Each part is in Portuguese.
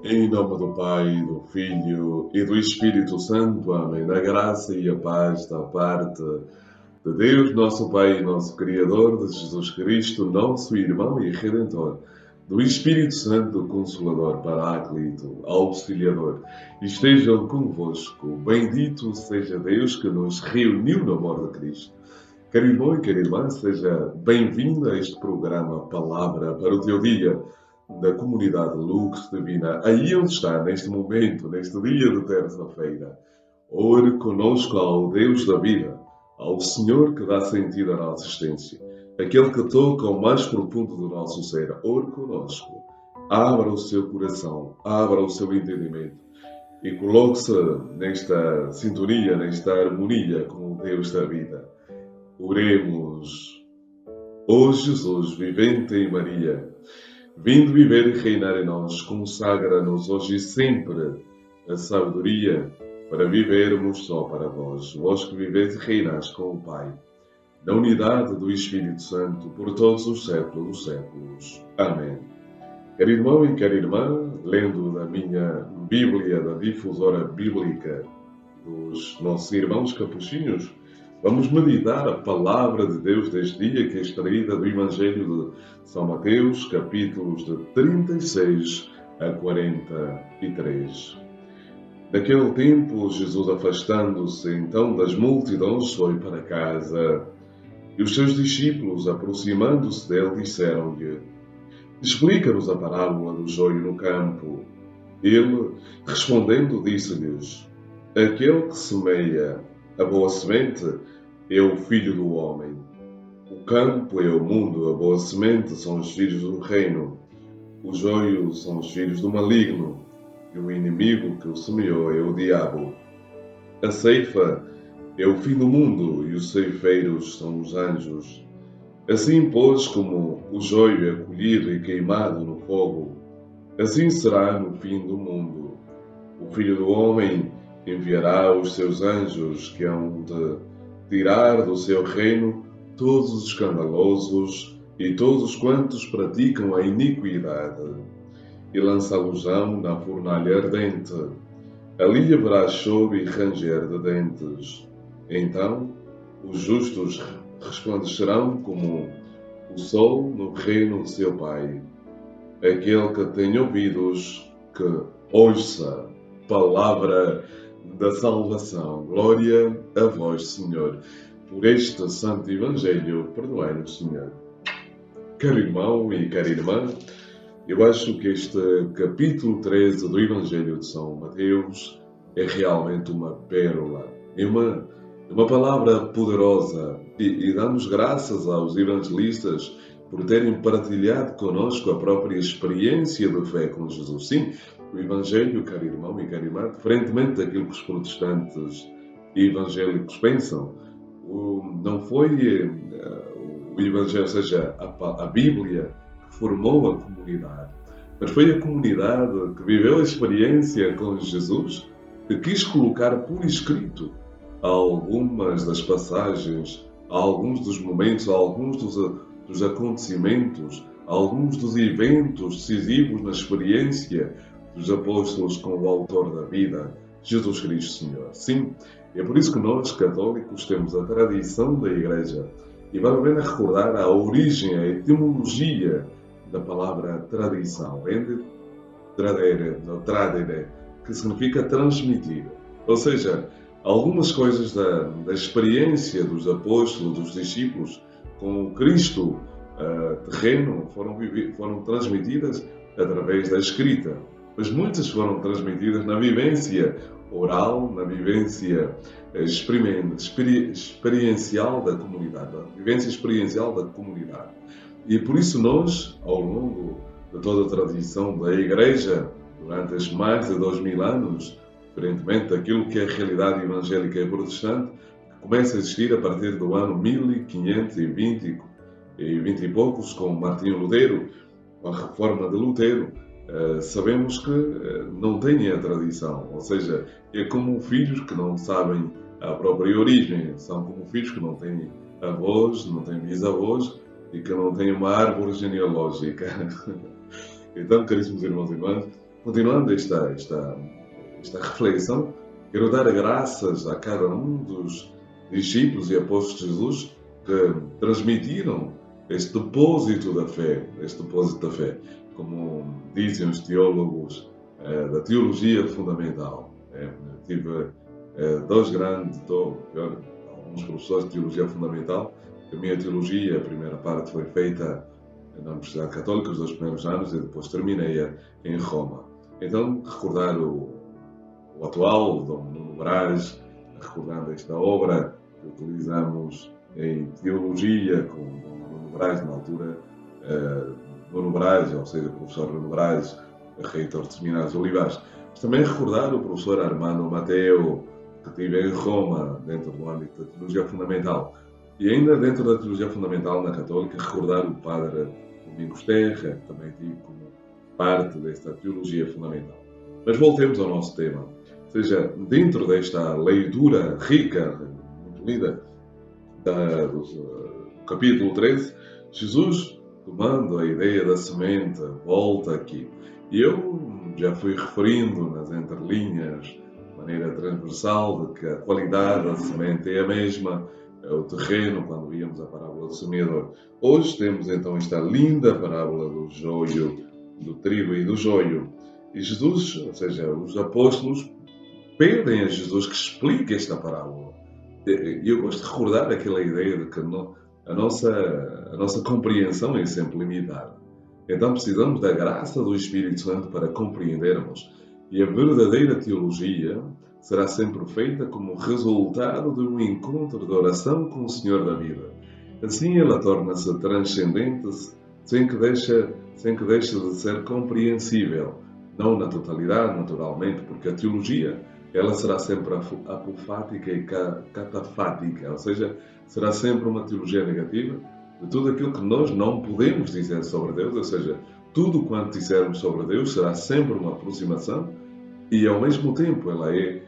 Em nome do Pai, do Filho e do Espírito Santo. Amém. Na graça e a paz da parte de Deus, nosso Pai e nosso Criador, de Jesus Cristo, nosso irmão e Redentor, do Espírito Santo, Consolador, Paráclito, Auxiliador, estejam convosco. Bendito seja Deus que nos reuniu no amor de Cristo. Caro irmão e cara irmã, seja bem-vindo a este programa Palavra para o Teu Dia, da comunidade Lux Divina, aí onde está, neste momento, neste dia de terça-feira. Ore conosco ao Deus da vida, ao Senhor que dá sentido à nossa existência, aquele que toca o mais profundo do nosso ser. Ore conosco, abra o seu coração, abra o seu entendimento e coloque-se nesta sintonia, nesta harmonia com o Deus da vida. Oremos. Ó Jesus, vivente em Maria, vindo viver e reinar em nós, consagra-nos hoje e sempre a sabedoria para vivermos só para vós. Vós que viveis e reinais com o Pai, na unidade do Espírito Santo, por todos os séculos dos séculos. Amém. Caro irmão e cara irmã, lendo da minha Bíblia, da difusora bíblica dos nossos irmãos capuchinhos, vamos meditar a palavra de Deus deste dia, que é extraída do Evangelho de São Mateus, capítulos de 36 a 43. Naquele tempo, Jesus, afastando-se então das multidões, foi para casa, e os seus discípulos, aproximando-se dele, disseram-lhe: Explica-nos a parábola do joio no campo. Ele, respondendo, disse-lhes: Aquele que semeia a boa semente é o Filho do Homem. O campo é o mundo, a boa semente são os filhos do reino. O joio são os filhos do maligno, e o inimigo que o semeou é o diabo. A ceifa é o fim do mundo, e os ceifeiros são os anjos. Assim, pois, como o joio é colhido e queimado no fogo, assim será no fim do mundo. O Filho do Homem enviará os seus anjos, que hão de tirar do seu reino todos os escandalosos e todos quantos praticam a iniquidade, e lançá-los-ão na fornalha ardente. Ali haverá choro e ranger de dentes. Então os justos resplandecerão como o sol no reino de seu Pai. Aquele que tem ouvidos, que ouça. Palavra da salvação. Glória a vós, Senhor. Por este santo Evangelho, perdoai-nos, Senhor. Caro irmão e cara irmã, eu acho que este capítulo 13 do Evangelho de São Mateus é realmente uma pérola. É uma palavra poderosa e damos graças aos evangelistas por terem partilhado conosco a própria experiência de fé com Jesus. Sim, o Evangelho, caro irmão e cara irmã, diferentemente daquilo que os protestantes evangélicos pensam, não foi o Evangelho, ou seja, a Bíblia, que formou a comunidade, mas foi a comunidade que viveu a experiência com Jesus, que quis colocar por escrito algumas das passagens, alguns dos momentos, alguns dos acontecimentos, alguns dos eventos decisivos na experiência dos apóstolos com o autor da vida, Jesus Cristo Senhor. Sim, é por isso que nós, católicos, temos a tradição da Igreja e vale a pena recordar a origem, a etimologia da palavra tradição. Vem de tradere, que significa transmitir. Ou seja, algumas coisas da experiência dos apóstolos, dos discípulos com o Cristo terreno foram transmitidas através da escrita, mas muitas foram transmitidas na vivência oral, na vivência experiencial da comunidade, na vivência experiencial da comunidade. E por isso nós, ao longo de toda a tradição da Igreja, durante os mais de 2000 anos, diferentemente daquilo que é a realidade evangélica e protestante, que começa a existir a partir do ano 1520 e poucos, com Martinho Lutero, com a reforma de Lutero, sabemos que não têm a tradição, ou seja, é como filhos que não sabem a própria origem, são como filhos que não têm avós, não têm bisavós e que não têm uma árvore genealógica. Então, caríssimos irmãos e irmãs, continuando esta reflexão, quero dar graças a cada um dos discípulos e apóstolos de Jesus que transmitiram este depósito da fé, como dizem os teólogos da teologia fundamental. Tive dois grandes, alguns professores de teologia fundamental. A minha teologia, a primeira parte foi feita na Universidade Católica, os 2 primeiros anos, e depois terminei em Roma. Então, recordar o atual, Dom Nuno Brás, recordando esta obra que utilizamos em teologia, com Dom Nuno Brás, na altura, Nuno Brás, ou seja, o professor Nuno Brás, reitor de Seminários Olivares. Mas também recordar o professor Armando Mateo, que tive em Roma, dentro do âmbito da teologia fundamental. E ainda dentro da teologia fundamental na Católica, recordar o padre Domingos Terra, que também tive como parte desta teologia fundamental. Mas voltemos ao nosso tema. Ou seja, dentro desta leitura rica, muito linda, do capítulo 13, Jesus, tomando a ideia da semente, volta aqui. E eu já fui referindo nas entrelinhas, de maneira transversal, de que a qualidade da semente é a mesma, o terreno, quando víamos a parábola do semeador. Hoje temos então esta linda parábola do joio, do trigo e do joio. E Jesus, ou seja, os apóstolos, pedem a Jesus que explique esta parábola. E eu gosto de recordar aquela ideia de que a nossa compreensão é sempre limitada. Então precisamos da graça do Espírito Santo para compreendermos. E a verdadeira teologia será sempre feita como resultado de um encontro de oração com o Senhor da vida. Assim ela torna-se transcendente sem que deixe de ser compreensível. Não na totalidade, naturalmente, porque a teologia ela será sempre apofática e catafática, ou seja, será sempre uma teologia negativa de tudo aquilo que nós não podemos dizer sobre Deus, ou seja, tudo quanto dissermos sobre Deus será sempre uma aproximação e, ao mesmo tempo, ela é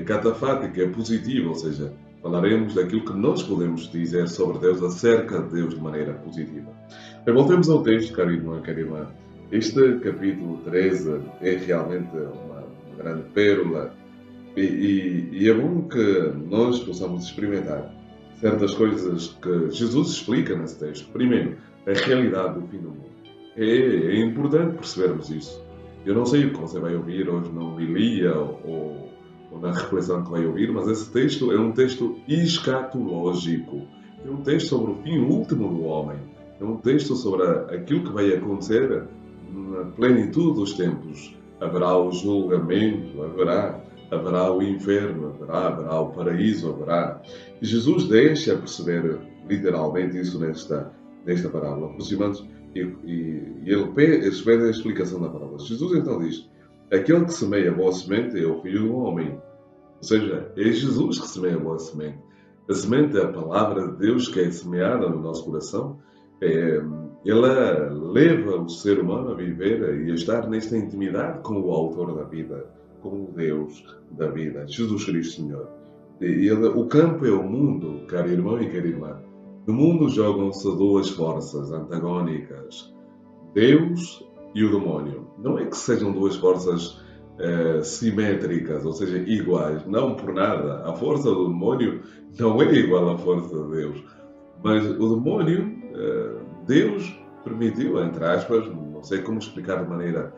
catafática, é positiva, ou seja, falaremos daquilo que nós podemos dizer sobre Deus, acerca de Deus de maneira positiva. Mas voltemos ao texto, caro irmão, cara irmã. Este capítulo 13 é realmente uma grande pérola e é bom que nós possamos experimentar certas coisas que Jesus explica nesse texto. Primeiro, a realidade do fim do mundo. É importante percebermos isso. Eu não sei o que você vai ouvir hoje na homilia ou na reflexão que vai ouvir, mas esse texto é um texto escatológico. É um texto sobre o fim último do homem. É um texto sobre aquilo que vai acontecer na plenitude dos tempos. Haverá o julgamento, haverá o inferno, haverá o paraíso, haverá. E Jesus deixa perceber literalmente isso nesta parábola, aproximando-se, e eles pedem a explicação da parábola. Jesus então diz: aquele que semeia a boa semente é o Filho do Homem. Ou seja, é Jesus que semeia a boa semente. A semente é a palavra de Deus que é semeada no nosso coração. Ela leva o ser humano a viver e a estar nesta intimidade com o autor da vida, com o Deus da vida, Jesus Cristo Senhor. O campo é o mundo, caro irmão e cara irmã. No mundo jogam-se duas forças antagónicas, Deus e o demónio. Não é que sejam duas forças simétricas, ou seja, iguais. Não por nada. A força do demónio não é igual à força de Deus. Mas o demónio, Deus permitiu, entre aspas, não sei como explicar de maneira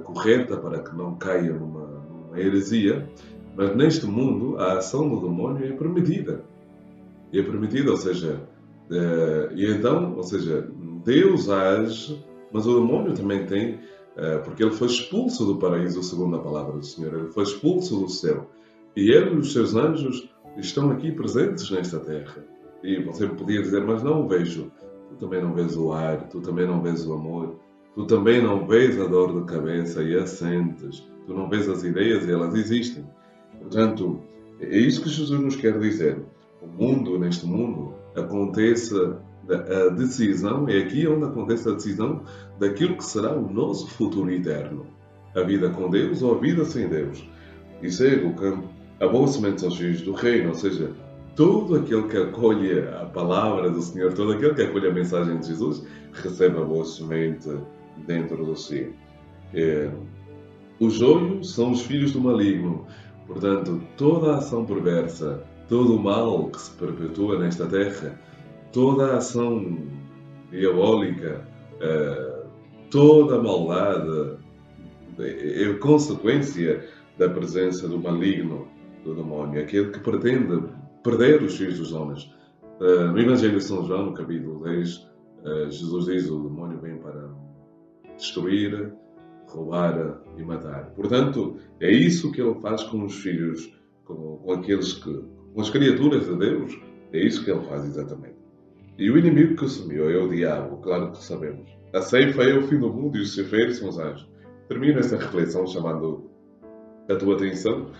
correta para que não caia numa heresia, mas neste mundo a ação do demónio é permitida. É permitida, ou seja, Deus age, mas o demónio também tem, porque ele foi expulso do paraíso, segundo a palavra do Senhor, ele foi expulso do céu. E ele e os seus anjos estão aqui presentes nesta terra. E você podia dizer, mas não o vejo. Tu também não vês o ar, tu também não vês o amor, tu também não vês a dor de cabeça e a sentes. Tu não vês as ideias e elas existem. Portanto, é isso que Jesus nos quer dizer. Neste mundo, acontece a decisão, é aqui onde acontece a decisão daquilo que será o nosso futuro eterno. A vida com Deus ou a vida sem Deus. E segue o campo. A boa semente aos filhos do reino, ou seja, todo aquele que acolhe a palavra do Senhor, todo aquele que acolhe a mensagem de Jesus, recebe a boa semente dentro do si. É, os joios são os filhos do maligno. Portanto, toda a ação perversa, todo o mal que se perpetua nesta terra, toda a ação diabólica, eh, toda a maldade é consequência da presença do maligno, do demónio, aquele que pretende perder os filhos dos homens. No Evangelho de São João, no capítulo 10, Jesus diz: o demónio vem para destruir, roubar e matar. Portanto, é isso que ele faz com os filhos, com aqueles que, com as criaturas de Deus. É isso que ele faz exatamente. E o inimigo que semeou é o diabo, claro que sabemos. A ceifa é o fim do mundo e os ceifeiros são os anjos. Termino esta reflexão chamando a tua atenção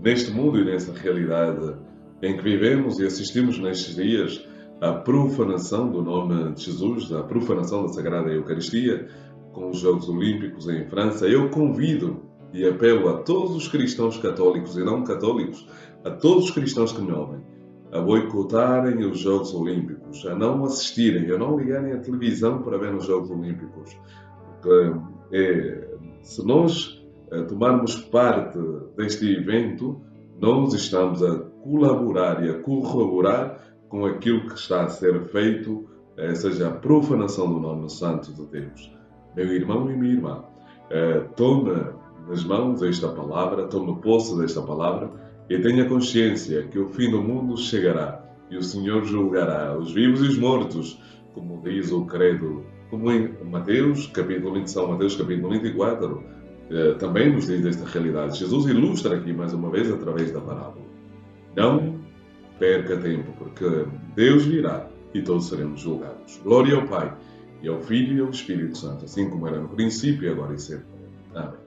neste mundo e nessa realidade em que vivemos e assistimos nestes dias à profanação do nome de Jesus, à profanação da Sagrada Eucaristia, com os Jogos Olímpicos em França. Eu convido e apelo a todos os cristãos católicos e não católicos, a todos os cristãos que me ouvem, a boicotarem os Jogos Olímpicos, a não assistirem, a não ligarem a televisão para ver os Jogos Olímpicos. Porque se nós tomarmos parte deste evento, nós estamos a colaborar e a corroborar com aquilo que está a ser feito, seja a profanação do nome santo de Deus. Meu irmão e minha irmã, tome nas mãos esta palavra, tome posse desta palavra e tenha consciência que o fim do mundo chegará e o Senhor julgará os vivos e os mortos, como diz o credo, como em Mateus, capítulo 20, São Mateus, capítulo 24, também nos diz esta realidade. Jesus ilustra aqui mais uma vez através da parábola. Não perca tempo, porque Deus virá e todos seremos julgados. Glória ao Pai, e ao Filho e ao Espírito Santo, assim como era no princípio, agora e sempre. Amém.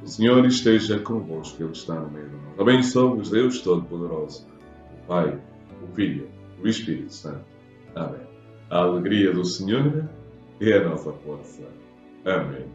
O Senhor esteja convosco, Ele está no meio de nós. Abençoe-vos, Deus Todo-Poderoso, o Pai, o Filho e o Espírito Santo. Amém. A alegria do Senhor é a nossa força. Amém.